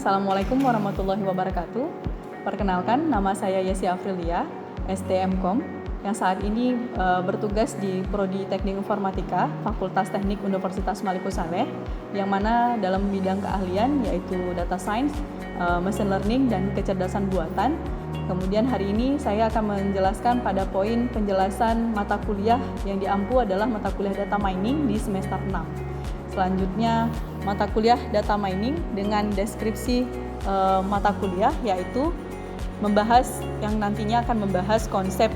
Assalamualaikum warahmatullahi wabarakatuh. Perkenalkan, nama saya Yesi Afrilia, STMkom, yang saat ini bertugas di Prodi Teknik Informatika, Fakultas Teknik Universitas Maliku Saleh, yang mana dalam bidang keahlian yaitu Data Science, Machine Learning, dan Kecerdasan Buatan. Kemudian hari ini saya akan menjelaskan pada poin penjelasan mata kuliah yang diampu adalah mata kuliah Data Mining di semester 6. Selanjutnya, mata kuliah Data Mining dengan deskripsi mata kuliah yaitu membahas yang nantinya akan membahas konsep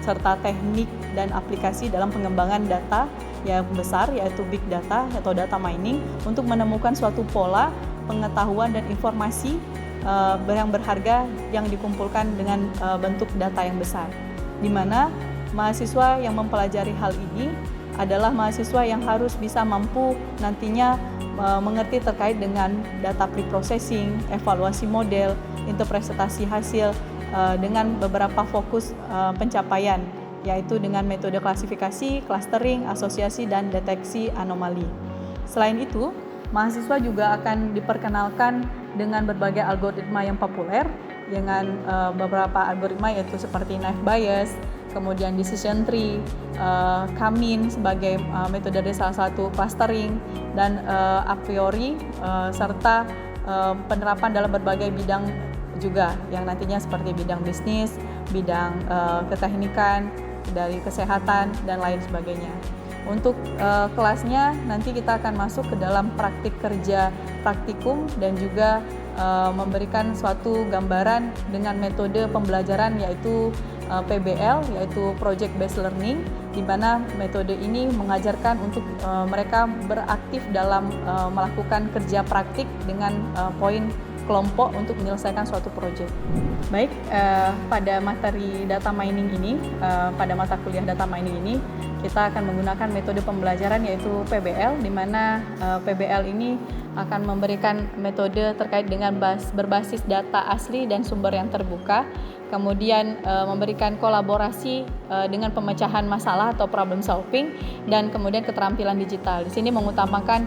serta teknik dan aplikasi dalam pengembangan data yang besar yaitu Big Data atau Data Mining untuk menemukan suatu pola pengetahuan dan informasi yang berharga yang dikumpulkan dengan bentuk data yang besar, di mana mahasiswa yang mempelajari hal ini adalah mahasiswa yang harus bisa mampu nantinya mengerti terkait dengan data pre-processing, evaluasi model, interpretasi hasil dengan beberapa fokus pencapaian, yaitu dengan metode klasifikasi, clustering, asosiasi, dan deteksi anomali. Selain itu, mahasiswa juga akan diperkenalkan dengan berbagai algoritma yang populer, dengan beberapa algoritma yaitu seperti naive Bayes, kemudian decision tree, K-mean sebagai metode dari salah satu clustering, dan a priori serta penerapan dalam berbagai bidang juga yang nantinya seperti bidang bisnis, bidang keteknikan, dari kesehatan, dan lain sebagainya. Untuk kelasnya nanti kita akan masuk ke dalam praktik kerja praktikum dan juga memberikan suatu gambaran dengan metode pembelajaran yaitu PBL, yaitu Project Based Learning, di mana metode ini mengajarkan untuk mereka beraktif dalam melakukan kerja praktik dengan poin kelompok untuk menyelesaikan suatu proyek. Baik, pada materi data mining ini, pada mata kuliah data mining ini, kita akan menggunakan metode pembelajaran yaitu PBL, di mana PBL ini akan memberikan metode terkait dengan berbasis data asli dan sumber yang terbuka, kemudian memberikan kolaborasi dengan pemecahan masalah atau problem solving, dan kemudian keterampilan digital. Di sini mengutamakan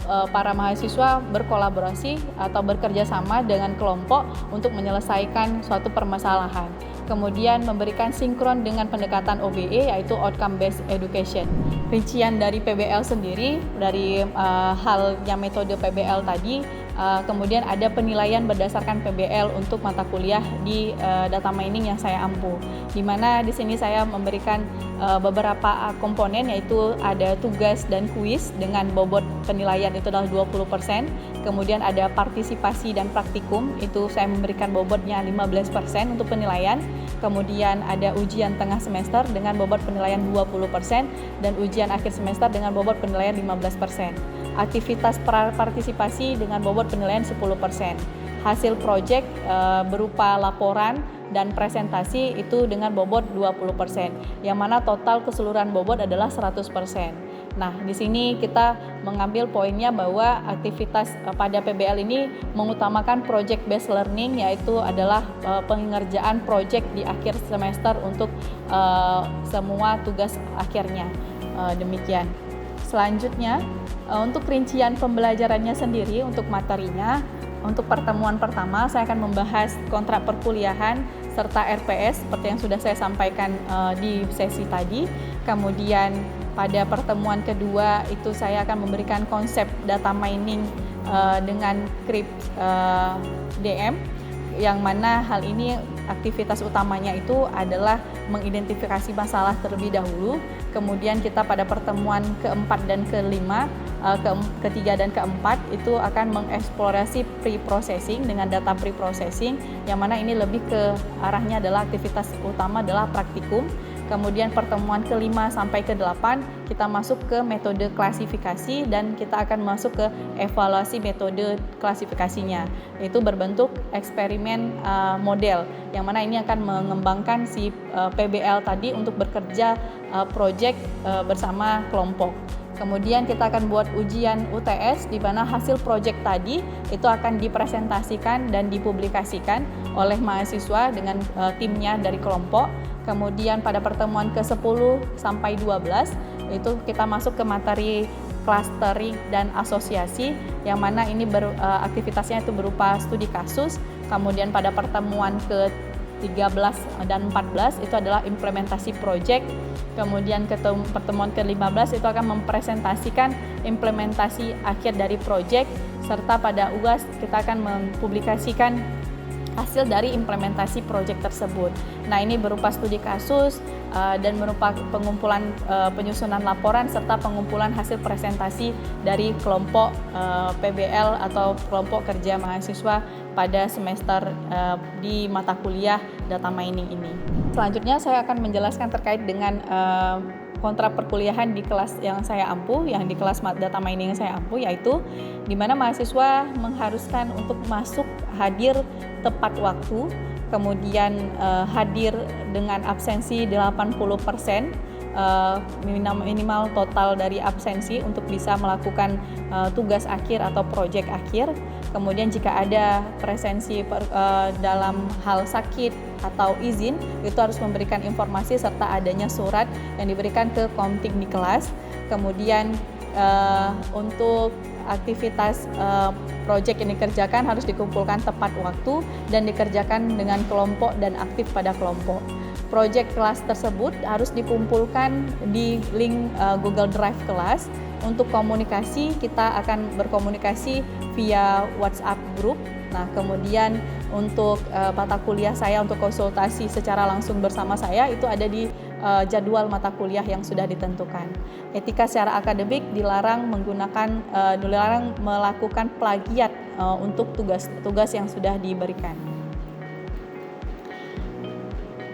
para mahasiswa berkolaborasi atau bekerja sama dengan kelompok untuk menyelesaikan suatu permasalahan. Kemudian memberikan sinkron dengan pendekatan OBE yaitu Outcome Based Education. Rincian dari PBL sendiri, dari halnya metode PBL tadi, kemudian ada penilaian berdasarkan PBL untuk mata kuliah di data mining yang saya ampu, di mana di sini saya memberikan beberapa komponen yaitu ada tugas dan kuis dengan bobot penilaian itu adalah 20%, kemudian ada partisipasi dan praktikum itu saya memberikan bobotnya 15% untuk penilaian, kemudian ada ujian tengah semester dengan bobot penilaian 20% dan ujian akhir semester dengan bobot penilaian 15%. Aktivitas partisipasi dengan bobot penilaian 10%. Hasil proyek berupa laporan dan presentasi itu dengan bobot 20%, yang mana total keseluruhan bobot adalah 100%. Nah, di sini kita mengambil poinnya bahwa aktivitas pada PBL ini mengutamakan project based learning, yaitu adalah pengerjaan project di akhir semester untuk semua tugas akhirnya. Demikian. Selanjutnya, untuk rincian pembelajarannya sendiri untuk materinya, untuk pertemuan pertama saya akan membahas kontrak perkuliahan serta RPS seperti yang sudah saya sampaikan di sesi tadi. Kemudian pada pertemuan kedua itu saya akan memberikan konsep data mining dengan KRIP DM, yang mana hal ini aktivitas utamanya itu adalah mengidentifikasi masalah terlebih dahulu. Kemudian kita pada pertemuan keempat dan kelima, ketiga dan keempat itu akan mengeksplorasi pre-processing dengan data pre-processing, yang mana ini lebih ke arahnya adalah aktivitas utama adalah praktikum. Kemudian pertemuan kelima sampai ke-8 kita masuk ke metode klasifikasi dan kita akan masuk ke evaluasi metode klasifikasinya, yaitu berbentuk eksperimen model, yang mana ini akan mengembangkan si PBL tadi untuk bekerja proyek bersama kelompok. Kemudian kita akan buat ujian UTS di mana hasil proyek tadi itu akan dipresentasikan dan dipublikasikan oleh mahasiswa dengan timnya dari kelompok. Kemudian pada pertemuan ke-10 sampai 12 itu kita masuk ke materi clustering dan asosiasi, yang mana ini aktivitasnya itu berupa studi kasus. Kemudian pada pertemuan ke-13 dan 14 itu adalah implementasi proyek. Kemudian pertemuan ke-15 itu akan mempresentasikan implementasi akhir dari proyek, serta pada UAS kita akan mempublikasikan hasil dari implementasi proyek tersebut. Nah, ini berupa studi kasus dan berupa pengumpulan penyusunan laporan serta pengumpulan hasil presentasi dari kelompok PBL atau kelompok kerja mahasiswa pada semester di mata kuliah data mining ini. Selanjutnya saya akan menjelaskan terkait dengan kontrak perkuliahan di kelas yang saya ampu, yang di kelas data mining yang saya ampu, yaitu di mana mahasiswa mengharuskan untuk masuk hadir tepat waktu, kemudian hadir dengan absensi 80%, minimal total dari absensi untuk bisa melakukan tugas akhir atau proyek akhir. Kemudian jika ada presensi dalam hal sakit atau izin, itu harus memberikan informasi serta adanya surat yang diberikan ke komtik di kelas. Kemudian untuk aktivitas proyek yang dikerjakan harus dikumpulkan tepat waktu dan dikerjakan dengan kelompok dan aktif pada kelompok. Proyek kelas tersebut harus dikumpulkan di link Google Drive kelas. Untuk komunikasi, kita akan berkomunikasi via WhatsApp group. Nah, kemudian untuk mata kuliah saya, untuk konsultasi secara langsung bersama saya, itu ada di jadwal mata kuliah yang sudah ditentukan. Etika secara akademik dilarang melakukan plagiat untuk tugas yang sudah diberikan.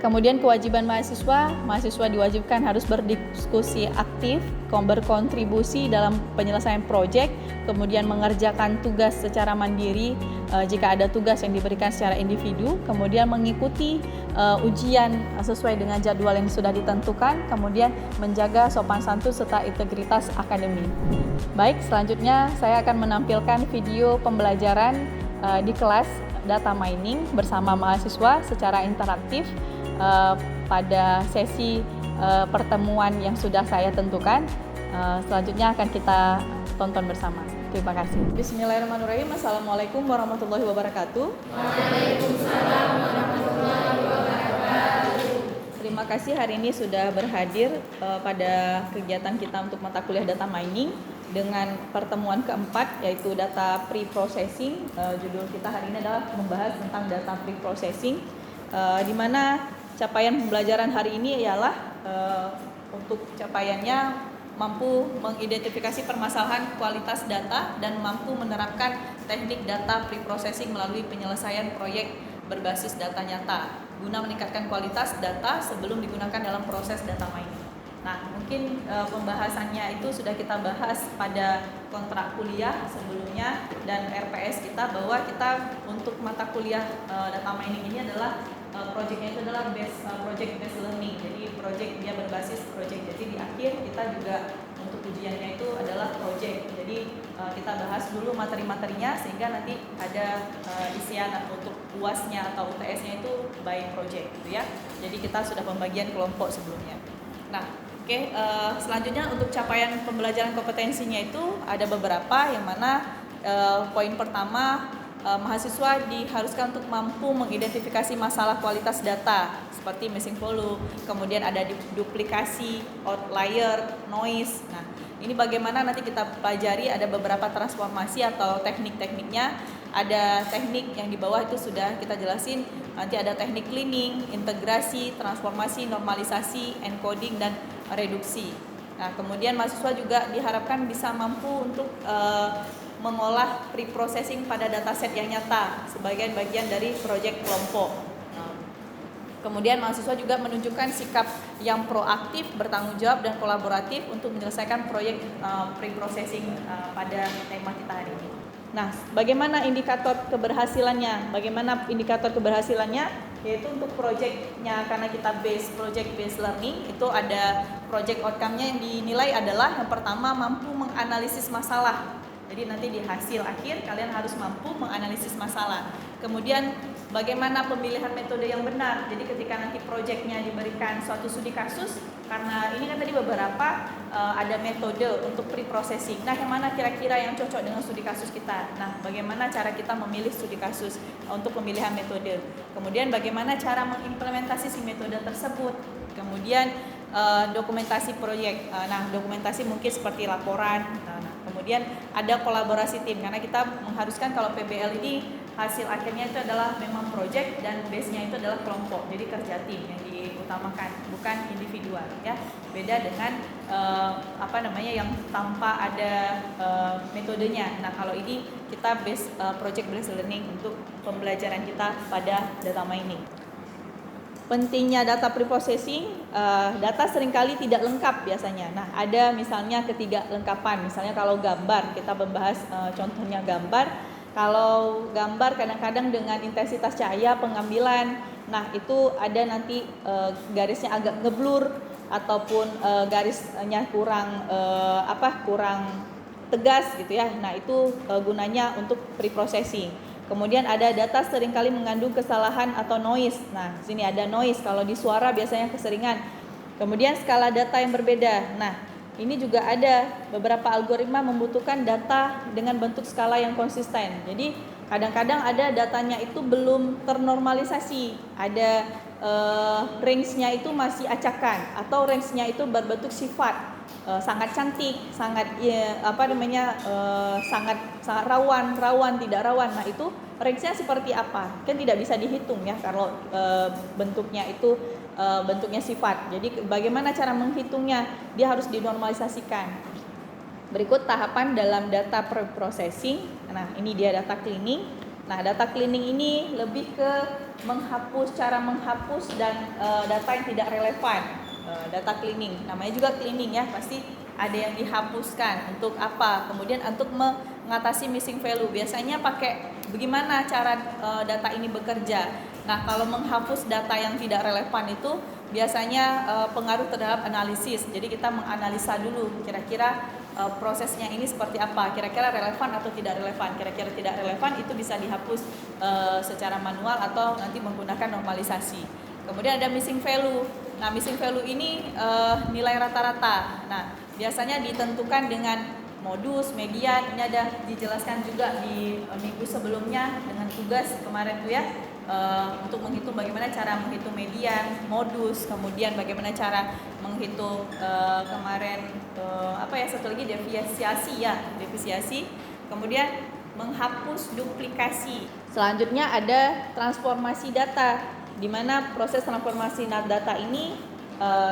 Kemudian kewajiban mahasiswa diwajibkan harus berdiskusi aktif, berkontribusi dalam penyelesaian proyek, kemudian mengerjakan tugas secara mandiri jika ada tugas yang diberikan secara individu, kemudian mengikuti ujian sesuai dengan jadwal yang sudah ditentukan, kemudian menjaga sopan santun serta integritas akademik. Baik, selanjutnya saya akan menampilkan video pembelajaran di kelas data mining bersama mahasiswa secara interaktif pada sesi pertemuan yang sudah saya tentukan. Selanjutnya akan kita tonton bersama. Terima kasih. Bismillahirrahmanirrahim. Assalamualaikum warahmatullahi wabarakatuh. Waalaikumsalam warahmatullahi wabarakatuh. Terima kasih hari ini sudah berhadir pada kegiatan kita untuk mata kuliah data mining dengan pertemuan keempat, yaitu data pre-processing. Judul kita hari ini adalah membahas tentang data pre-processing, di mana capaian pembelajaran hari ini ialah untuk capaiannya mampu mengidentifikasi permasalahan kualitas data dan mampu menerapkan teknik data pre-processing melalui penyelesaian proyek berbasis data nyata guna meningkatkan kualitas data sebelum digunakan dalam proses data mining. Nah, mungkin pembahasannya itu sudah kita bahas pada kontrak kuliah sebelumnya dan RPS kita, bahwa kita untuk mata kuliah data mining ini adalah projectnya itu adalah project based learning. Jadi project dia berbasis project. Jadi di akhir kita juga untuk ujiannya itu adalah project. Jadi kita bahas dulu materi-materinya sehingga nanti ada isian untuk UAS-nya atau UTS-nya itu by project gitu ya. Jadi kita sudah pembagian kelompok sebelumnya. Nah, selanjutnya untuk capaian pembelajaran kompetensinya itu ada beberapa, yang mana poin pertama, mahasiswa diharuskan untuk mampu mengidentifikasi masalah kualitas data seperti missing volume, kemudian ada duplikasi, outlier, noise. Nah, ini bagaimana nanti kita pelajari, ada beberapa transformasi atau teknik-tekniknya. Ada teknik yang di bawah itu sudah kita jelasin, nanti ada teknik cleaning, integrasi, transformasi, normalisasi, encoding, dan reduksi. Nah, kemudian mahasiswa juga diharapkan bisa mampu untuk mengolah pre-processing pada dataset yang nyata sebagai bagian dari proyek kelompok. Kemudian mahasiswa juga menunjukkan sikap yang proaktif, bertanggung jawab, dan kolaboratif untuk menyelesaikan proyek pre-processing pada tema kita hari ini. Nah, bagaimana indikator keberhasilannya? Yaitu untuk proyeknya, karena kita project based learning, itu ada project outcome-nya yang dinilai adalah yang pertama mampu menganalisis masalah. Jadi nanti di hasil akhir kalian harus mampu menganalisis masalah. Kemudian bagaimana pemilihan metode yang benar. Jadi ketika nanti proyeknya diberikan suatu studi kasus, karena ini kan tadi beberapa ada metode untuk pre-processing. Nah, yang mana kira-kira yang cocok dengan studi kasus kita? Nah, bagaimana cara kita memilih studi kasus untuk pemilihan metode? Kemudian bagaimana cara mengimplementasi si metode tersebut? Kemudian dokumentasi proyek. Nah, dokumentasi mungkin seperti laporan. Kemudian ada kolaborasi tim, karena kita mengharuskan kalau PBL ini hasil akhirnya itu adalah memang project dan base-nya itu adalah kelompok, jadi kerja tim yang diutamakan, bukan individual ya. Beda dengan yang tanpa ada metodenya. Nah, kalau ini kita project based learning untuk pembelajaran kita pada data mining. Pentingnya data preprocessing, data seringkali tidak lengkap biasanya. Nah, ada misalnya ketidaklengkapan. Misalnya kalau gambar, kita membahas contohnya gambar. Kalau gambar kadang-kadang dengan intensitas cahaya pengambilan, nah itu ada nanti garisnya agak ngeblur ataupun garisnya kurang tegas gitu ya. Nah, itu gunanya untuk preprocessing. Kemudian ada data seringkali mengandung kesalahan atau noise. Nah, sini ada noise, kalau di suara biasanya keseringan. Kemudian skala data yang berbeda. Nah, ini juga ada beberapa algoritma membutuhkan data dengan bentuk skala yang konsisten. Jadi, kadang-kadang ada datanya itu belum ternormalisasi. Ada range-nya itu masih acakan atau range-nya itu berbentuk sifat. Sangat cantik, sangat sangat rawan, tidak rawan. Nah, itu range-nya seperti apa? Kan tidak bisa dihitung ya kalau bentuknya itu bentuknya sifat. Jadi bagaimana cara menghitungnya? Dia harus dinormalisasikan. Berikut tahapan dalam data preprocessing. Nah, ini dia data cleaning. Nah, data cleaning ini lebih ke cara menghapus dan data yang tidak relevan. Data cleaning, namanya juga cleaning ya, pasti ada yang dihapuskan. Untuk apa? Kemudian untuk mengatasi missing value, biasanya pakai bagaimana cara data ini bekerja. Nah, kalau menghapus data yang tidak relevan itu biasanya pengaruh terhadap analisis. Jadi kita menganalisa dulu kira-kira prosesnya ini seperti apa, kira-kira relevan atau tidak relevan. Kira-kira tidak relevan itu bisa dihapus secara manual atau nanti menggunakan normalisasi. Kemudian ada missing value. Nah, missing value ini nilai rata-rata. Nah, biasanya ditentukan dengan modus, median. Ini ada dijelaskan juga di minggu sebelumnya dengan tugas kemarin tuh ya, untuk menghitung bagaimana cara menghitung median, modus, kemudian bagaimana cara menghitung satu lagi defisiasi, kemudian menghapus duplikasi. Selanjutnya ada transformasi data, di mana proses transformasi data ini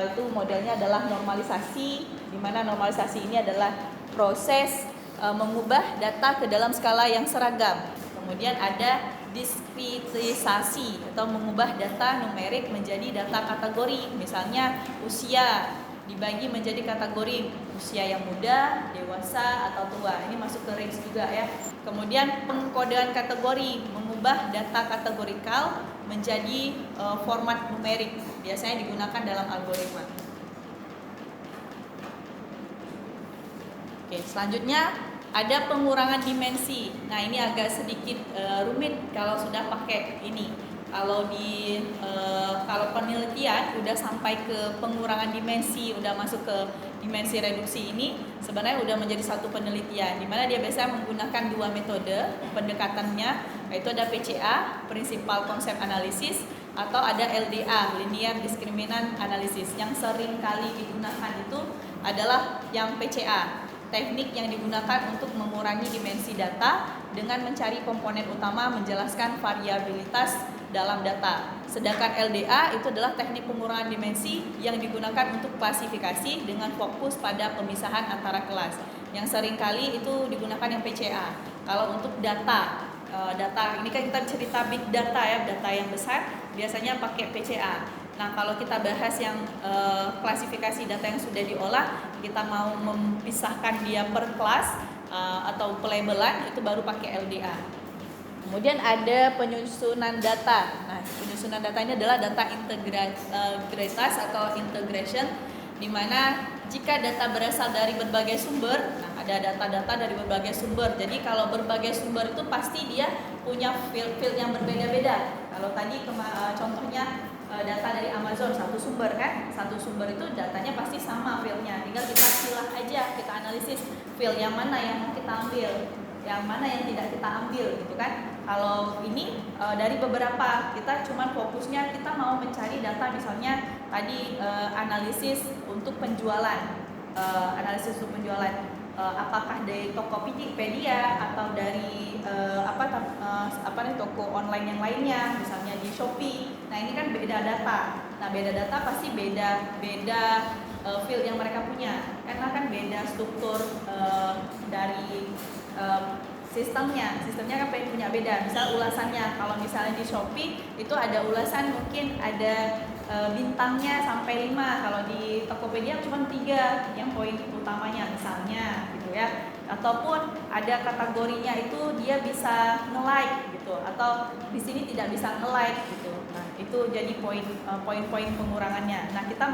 itu modelnya adalah normalisasi, di mana normalisasi ini adalah proses mengubah data ke dalam skala yang seragam. Kemudian ada diskretisasi atau mengubah data numerik menjadi data kategori. Misalnya usia dibagi menjadi kategori usia yang muda, dewasa, atau tua. Ini masuk ke range juga ya. Kemudian pengkodean kategori, mengubah data kategorikal menjadi format numerik, biasanya digunakan dalam algoritma. Oke, selanjutnya ada pengurangan dimensi. Nah, ini agak sedikit rumit kalau sudah pakai ini. Kalau penelitian udah sampai ke pengurangan dimensi, udah masuk ke dimensi reduksi, ini sebenarnya udah menjadi satu penelitian, di mana dia biasanya menggunakan dua metode pendekatannya, yaitu ada PCA, Principal Concept Analysis, atau ada LDA, Linear Discriminant Analysis. Yang sering kali digunakan itu adalah yang PCA, teknik yang digunakan untuk mengurangi dimensi data dengan mencari komponen utama menjelaskan variabilitas dalam data. Sedangkan LDA itu adalah teknik pengurangan dimensi yang digunakan untuk klasifikasi dengan fokus pada pemisahan antara kelas. Yang seringkali itu digunakan yang PCA. Kalau untuk data ini kan kita cerita big data ya, data yang besar biasanya pakai PCA. Nah, kalau kita bahas yang klasifikasi data yang sudah diolah, kita mau memisahkan dia per kelas atau pelabelan, itu baru pakai LDA. Kemudian ada penyusunan data. Nah, penyusunan data ini adalah data integritas atau integration, di mana jika data berasal dari berbagai sumber, nah ada data-data dari berbagai sumber. Jadi kalau berbagai sumber itu pasti dia punya field yang berbeda-beda. Kalau tadi contohnya data dari Amazon, satu sumber kan, satu sumber itu datanya pasti sama file-nya, tinggal kita pilah aja, kita analisis file yang mana yang mau kita ambil, yang mana yang tidak kita ambil gitu kan. Kalau ini dari beberapa, kita cuman fokusnya kita mau mencari data, misalnya tadi analisis untuk penjualan, apakah dari Tokopedia atau dari toko online yang lainnya, misalnya di Shopee. Nah ini kan beda data. Nah beda data pasti beda field yang mereka punya, karena kan beda struktur dari sistemnya kan punya beda. Misal ulasannya, kalau misalnya di Shopee itu ada ulasan mungkin ada bintangnya sampai 5, kalau di Tokopedia cuma 3 yang poin utamanya misalnya gitu ya. Ataupun ada kategorinya itu dia bisa nge-like gitu, atau di sini tidak bisa nge-like gitu. Nah itu jadi poin-poin pengurangannya. Nah kita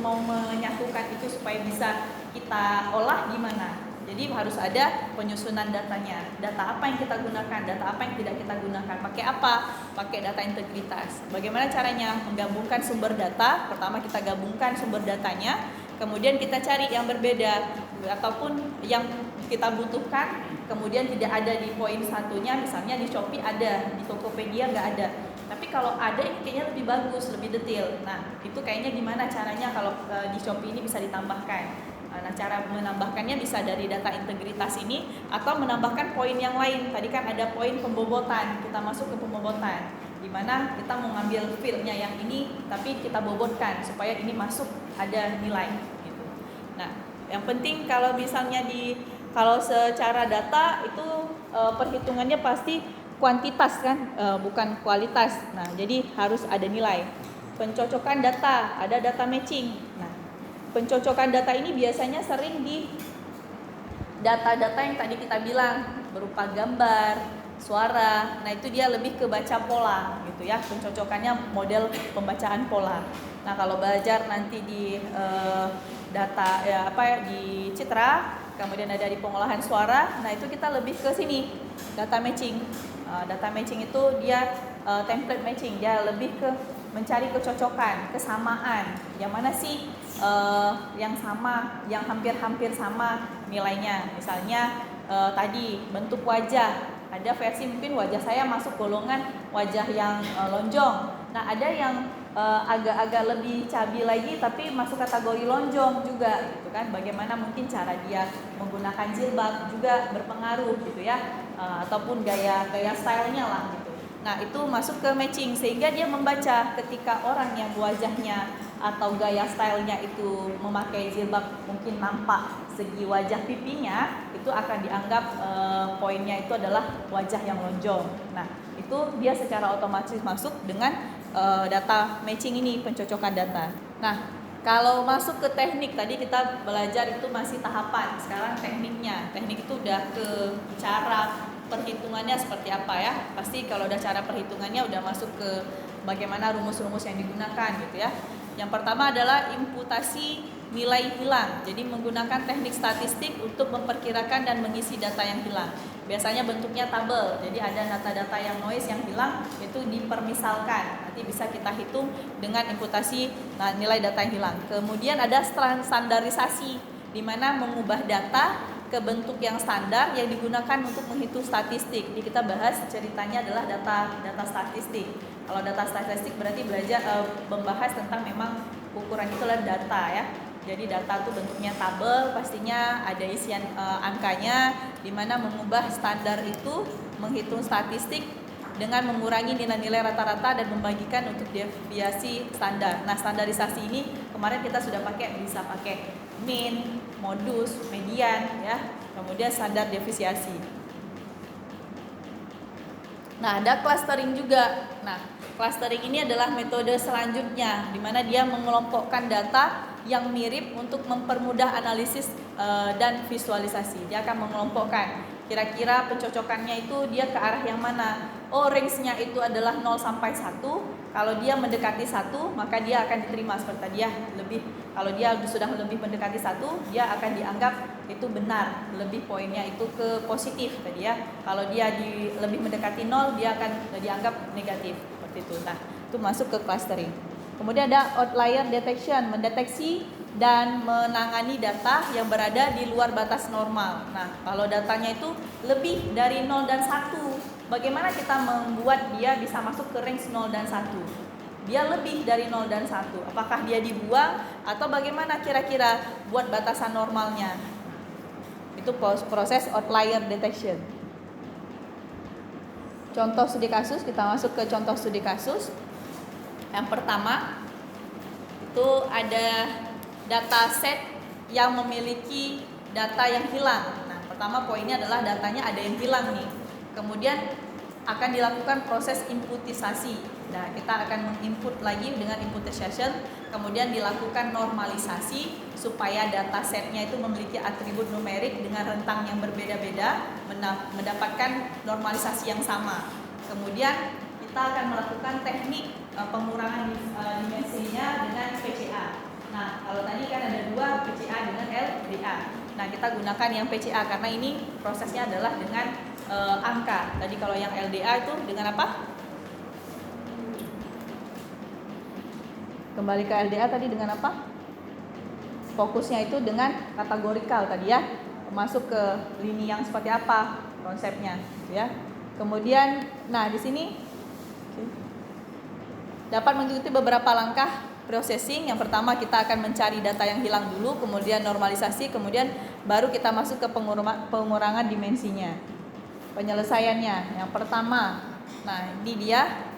mau menyatukan itu supaya bisa kita olah gimana. Jadi harus ada penyusunan datanya. Data apa yang kita gunakan, data apa yang tidak kita gunakan. Pakai apa? Pakai data integritas. Bagaimana caranya menggabungkan sumber data? Pertama kita gabungkan sumber datanya, kemudian kita cari yang berbeda ataupun yang kita butuhkan, kemudian tidak ada di poin satunya, misalnya di Shopee ada, di Tokopedia nggak ada. Tapi kalau ada ini kayaknya lebih bagus, lebih detail. Nah itu kayaknya gimana caranya kalau di Shopee ini bisa ditambahkan. Nah, cara menambahkannya bisa dari data integritas ini atau menambahkan poin yang lain. Tadi kan ada poin pembobotan, kita masuk ke pembobotan, di mana kita mau ngambil fieldnya yang ini, tapi kita bobotkan supaya ini masuk ada nilai. Gitu. Nah, yang penting kalau misalnya kalau secara data itu perhitungannya pasti kuantitas kan, bukan kualitas. Nah, jadi harus ada nilai. Pencocokan data, ada data matching. Nah, pencocokan data ini biasanya sering di data-data yang tadi kita bilang berupa gambar, suara. Nah itu dia lebih ke baca pola gitu ya. Pencocokannya model pembacaan pola. Nah kalau belajar nanti di di citra, kemudian ada di pengolahan suara. Nah itu kita lebih ke sini, data matching. Data matching itu dia template matching, dia lebih ke mencari kecocokan, kesamaan. Yang mana sih yang sama, yang hampir-hampir sama nilainya. Misalnya tadi bentuk wajah, ada versi mungkin wajah saya masuk golongan wajah yang lonjong. Nah ada yang agak-agak lebih cabi lagi tapi masuk kategori lonjong juga gitu kan. Bagaimana mungkin cara dia menggunakan jilbab juga berpengaruh gitu ya, ataupun gaya stylenya lah gitu. Nah itu masuk ke matching, sehingga dia membaca ketika orang yang wajahnya atau gaya stylenya itu memakai jilbab mungkin nampak segi wajah pipinya, itu akan dianggap poinnya itu adalah wajah yang lonjong. Nah itu dia secara otomatis masuk dengan data matching ini, pencocokan data. Nah kalau masuk ke teknik, tadi kita belajar itu masih tahapan, sekarang tekniknya. Teknik itu udah ke cara perhitungannya seperti apa ya. Pasti kalau udah cara perhitungannya udah masuk ke bagaimana rumus-rumus yang digunakan gitu ya. Yang pertama adalah imputasi nilai hilang. Jadi menggunakan teknik statistik untuk memperkirakan dan mengisi data yang hilang. Biasanya bentuknya tabel. Jadi ada data-data yang noise yang hilang itu dipermisalkan. Nanti bisa kita hitung dengan imputasi nilai data yang hilang. Kemudian ada standarisasi, di mana mengubah data ke bentuk yang standar yang digunakan untuk menghitung statistik. Jadi kita bahas ceritanya adalah data statistik. Kalau data statistik berarti belajar membahas tentang memang ukuran itu adalah data ya. Jadi data itu bentuknya tabel, pastinya ada isian angkanya, di mana mengubah standar itu menghitung statistik dengan mengurangi nilai-nilai rata-rata dan membagikan untuk deviasi standar. Nah, standarisasi ini kemarin kita sudah bisa pakai mean, modus, median ya. Kemudian standar deviasi. Nah, ada clustering juga. Nah, clustering ini adalah metode selanjutnya di mana dia mengelompokkan data yang mirip untuk mempermudah analisis dan visualisasi. Dia akan mengelompokkan kira-kira pencocokannya itu dia ke arah yang mana. Oh, range-nya itu adalah 0 sampai 1. Kalau dia mendekati 1, maka dia akan diterima seperti tadi ya. Kalau dia sudah lebih mendekati 1, dia akan dianggap itu benar, lebih poinnya itu ke positif tadi ya. Kalau dia lebih mendekati 0, dia akan dianggap negatif seperti seperti itu. Nah, itu masuk ke clustering. Kemudian ada outlier detection, mendeteksi dan menangani data yang berada di luar batas normal. Nah, kalau datanya itu lebih dari 0 dan 1, bagaimana kita membuat dia bisa masuk ke range 0 dan 1? Dia lebih dari 0 dan 1, apakah dia dibuang atau bagaimana kira-kira buat batasan normalnya? Itu proses outlier detection. Contoh studi kasus, kita masuk ke contoh studi kasus. Yang pertama itu ada data set yang memiliki data yang hilang. Nah, pertama poinnya adalah datanya ada yang hilang nih. Kemudian akan dilakukan proses inputisasi. Nah, kita akan menginput lagi dengan inputisation, kemudian dilakukan normalisasi supaya data setnya itu memiliki atribut numerik dengan rentang yang berbeda-beda, mendapatkan normalisasi yang sama. Kemudian kita akan melakukan teknik pengurangan dimensinya dengan PCA. Nah, kalau tadi kan ada dua, PCA dengan LDA. Nah, kita gunakan yang PCA karena ini prosesnya adalah dengan angka. Tadi kalau yang LDA itu dengan apa? Kembali ke LDA tadi dengan apa? Fokusnya itu dengan kategorikal tadi ya. Masuk ke lini yang seperti apa konsepnya, ya. Kemudian, nah di sini dapat mengikuti beberapa langkah processing. Yang pertama kita akan mencari data yang hilang dulu, kemudian normalisasi, kemudian baru kita masuk ke pengurangan dimensinya. Penyelesaiannya, yang pertama, nah ini dia.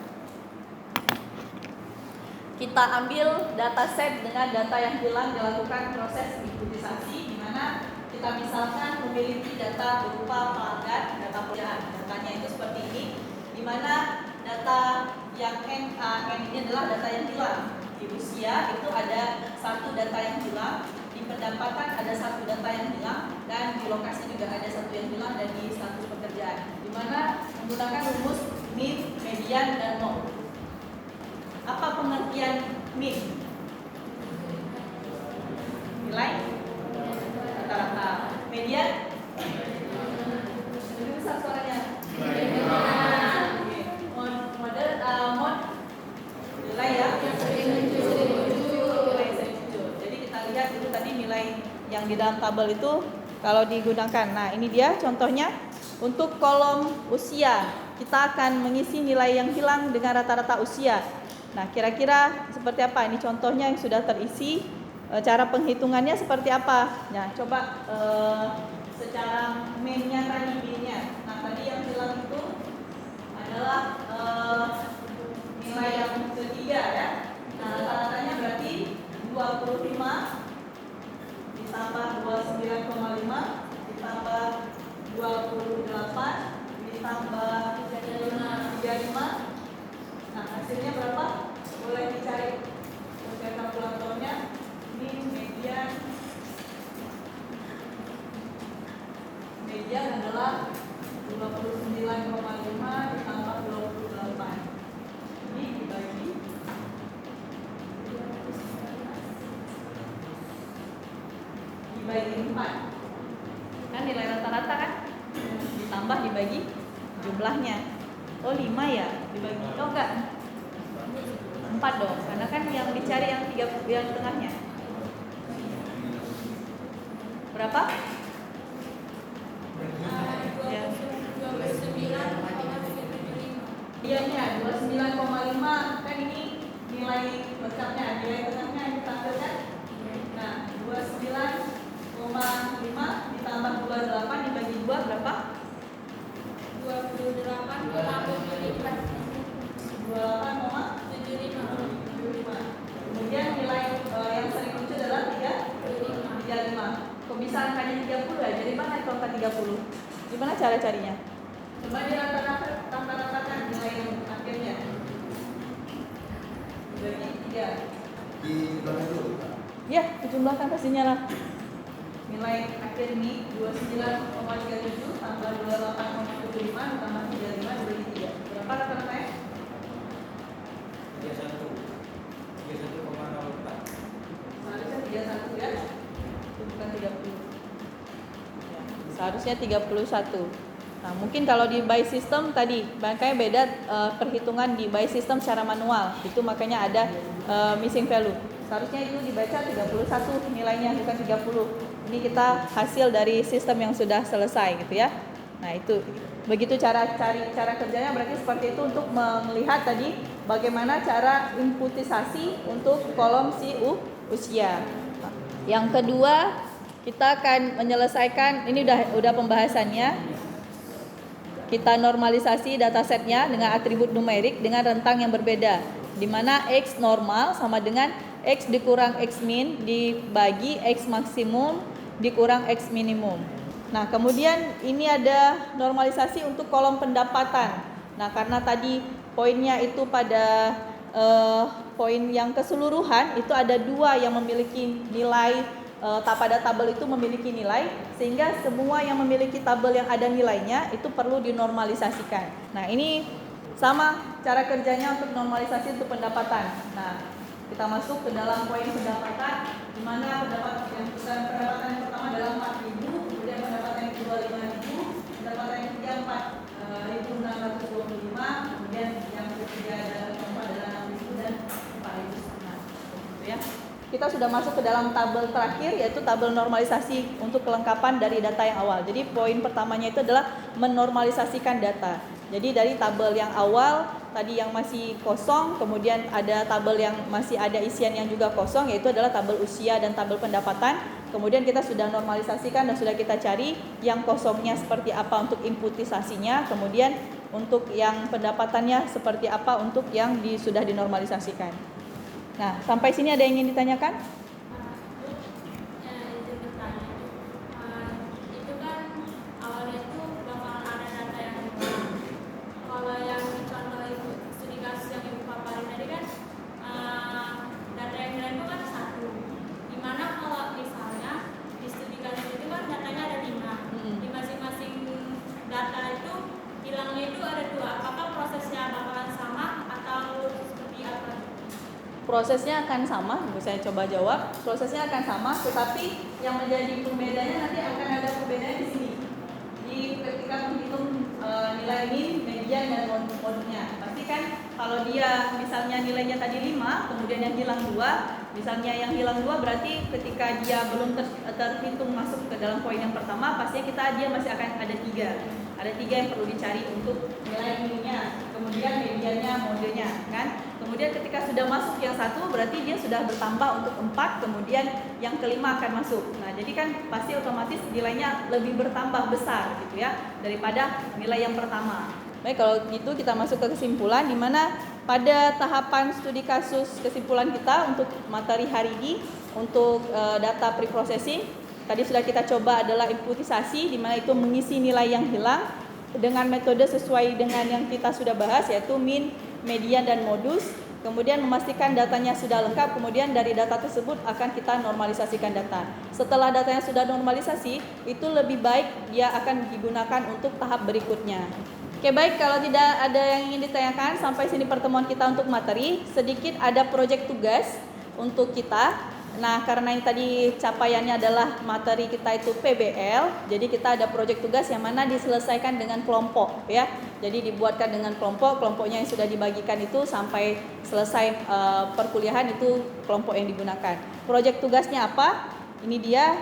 Kita ambil dataset dengan data yang hilang, dilakukan proses inputisasi, di mana kita misalkan memiliki data berupa pelanggan, data pekerjaan. Datanya itu seperti ini, di mana data yang N ini adalah data yang hilang. Di usia itu ada satu data yang hilang, di pendapatan ada satu data yang hilang, dan di lokasi juga ada satu yang hilang, dan di status pekerjaan. Di mana menggunakan rumus mean, median, dan mode. Apa pengertian mean? Nilai rata-rata. Median? Lebih besar suaranya. Mode nilai ya. Jadi kita lihat itu tadi nilai yang di dalam tabel itu kalau digunakan. Nah, ini dia contohnya untuk kolom usia. Kita akan mengisi nilai yang hilang dengan rata-rata usia. Nah, kira-kira seperti apa? Ini contohnya yang sudah terisi. Cara penghitungannya seperti apa? Nah, coba secara mean-nya tadi, mean-nya. Nah, tadi yang hilang itu adalah nilai yang ketiga ya. Nah, rata-ratanya berarti 25 ditambah 29,5 ditambah 28 ditambah 35. Nah, hasilnya berapa? Boleh dicari pakai kalkulatornya. Ini median adalah 29,5 ditambah 28. Ini dibagi 4. Kan nilai rata-rata kan? Ditambah dibagi jumlahnya. Oh, 5 ya dibagi. Oh enggak, 4 dong, karena kan yang dicari yang 3 yang tengahnya. Berapa? Ya. 29,75 kan ini nilai lengkapnya, nilai tengahnya yang kita ambilkan. Nah, 29,5 ditambah 28 dibagi 2 berapa? 28,75. Kemudian nilai yang sering muncul adalah 35. Kok bisa angkanya 30 ya? Jadi mana itu angka 30? Gimana cara carinya? Coba dirata-ratakan nilai yang akhirnya. Bagi 3. Dijumlahkan dulu. Ya, dijumlahkan pastinya lah. Nilai akhir ini 29,37 tambah 28,75 tambah 35 dibagi 3. Berapa rata-ratanya? 31,04. Seharusnya 31 ya. Itu bukan 30. Ya, seharusnya 31. Nah, mungkin kalau di by system tadi makanya beda perhitungan di by system secara manual. Itu makanya ada missing value. Seharusnya itu dibaca 31 nilainya bukan 30. Ini kita hasil dari sistem yang sudah selesai gitu ya. Nah, itu begitu cara kerjanya berarti seperti itu untuk melihat tadi bagaimana cara inputisasi untuk kolom si usia. Yang kedua, kita akan menyelesaikan ini udah pembahasannya. Kita normalisasi datasetnya dengan atribut numerik dengan rentang yang berbeda, di mana X normal sama dengan X dikurang X min dibagi X maksimum dikurang X minimum. Nah, kemudian ini ada normalisasi untuk kolom pendapatan. Nah, karena tadi poinnya itu pada poin yang keseluruhan itu ada 2 yang memiliki nilai pada tabel itu memiliki nilai, sehingga semua yang memiliki tabel yang ada nilainya itu perlu dinormalisasikan. Nah, ini sama cara kerjanya untuk normalisasi untuk pendapatan. Nah, kita masuk ke dalam poin pendapatan, di mana pendapatan yang pertama adalah 4.000, kemudian pendapatan yang kedua 5.000, pendapatan yang ketiga 4.625, kemudian yang ketiga adalah 6.000 dan 4.000. Gitu ya. Kita sudah masuk ke dalam tabel terakhir, yaitu tabel normalisasi untuk kelengkapan dari data yang awal. Jadi poin pertamanya itu adalah menormalisasikan data. Jadi dari tabel yang awal tadi yang masih kosong, kemudian ada tabel yang masih ada isian yang juga kosong, yaitu adalah tabel usia dan tabel pendapatan. Kemudian kita sudah normalisasikan dan sudah kita cari yang kosongnya seperti apa untuk inputisasinya, kemudian untuk yang pendapatannya seperti apa untuk yang sudah dinormalisasikan. Nah, sampai sini ada yang ingin ditanyakan? Itu kan awalnya itu bakalan ada data yang hilang. Kalau yang contoh itu studi kasus yang Ibu paparin tadi kan data yang hilang itu kan 1. Dimana kalau misalnya di studi kasus itu kan datanya ada 5. Di masing-masing data itu hilangnya itu ada 2. Apakah prosesnya bakalan sama atau seperti apa? Prosesnya akan sama, saya coba jawab. Prosesnya akan sama, tetapi yang menjadi pembedanya nanti akan ada perbedaan di sini. Di ketika menghitung nilai min, median dan modulnya. Pasti kan kalau dia misalnya nilainya tadi 5, kemudian yang hilang 2, misalnya yang hilang 2 berarti ketika dia belum terhitung masuk ke dalam poin yang pertama, pastinya dia masih akan ada 3. Ada 3 yang perlu dicari untuk nilai minimnya, kemudian mediannya, modulnya, kan? Kemudian ketika sudah masuk yang 1 berarti dia sudah bertambah untuk 4, kemudian yang kelima akan masuk. Nah, jadi kan pasti otomatis nilainya lebih bertambah besar gitu ya daripada nilai yang pertama. Baik, kalau gitu kita masuk ke kesimpulan, di mana pada tahapan studi kasus kesimpulan kita untuk materi hari ini untuk data preprocessing tadi sudah kita coba adalah inputisasi, di mana itu mengisi nilai yang hilang dengan metode sesuai dengan yang kita sudah bahas, yaitu min, median dan modus. Kemudian memastikan datanya sudah lengkap, kemudian dari data tersebut akan kita normalisasikan data. Setelah datanya sudah normalisasi, itu lebih baik dia akan digunakan untuk tahap berikutnya. Oke, baik, kalau tidak ada yang ingin ditanyakan sampai sini pertemuan kita untuk materi. Sedikit ada proyek tugas untuk kita. Nah, karena yang tadi capaiannya adalah materi kita itu PBL, jadi kita ada proyek tugas yang mana diselesaikan dengan kelompok ya. Jadi dibuatkan dengan kelompoknya yang sudah dibagikan itu sampai selesai perkuliahan itu kelompok yang digunakan. Proyek tugasnya apa? Ini dia.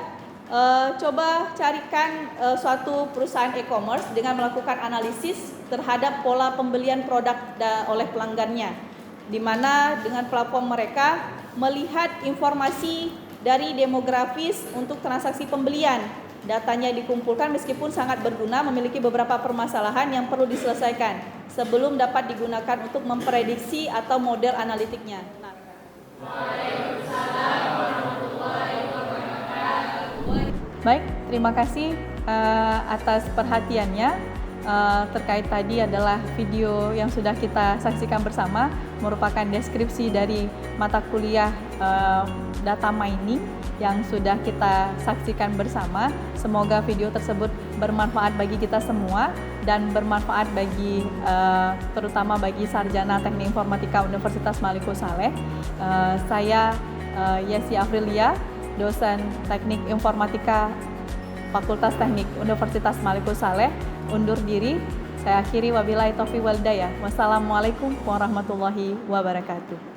Coba carikan suatu perusahaan e-commerce dengan melakukan analisis terhadap pola pembelian produk oleh pelanggannya, di mana dengan platform mereka melihat informasi dari demografis untuk transaksi pembelian. Datanya dikumpulkan meskipun sangat berguna, memiliki beberapa permasalahan yang perlu diselesaikan sebelum dapat digunakan untuk memprediksi atau model analitiknya. Baik, terima kasih atas perhatiannya. Terkait tadi adalah video yang sudah kita saksikan bersama, merupakan deskripsi dari mata kuliah data mining yang sudah kita saksikan bersama. Semoga video tersebut bermanfaat bagi kita semua dan bermanfaat bagi terutama bagi sarjana Teknik Informatika Universitas Maliko Saleh. Saya Yesi Afrilia, dosen Teknik Informatika Fakultas Teknik Universitas Maliko Saleh, undur diri. Saya akhiri wabillahi taufiq wal hidayah. Wassalamualaikum warahmatullahi wabarakatuh.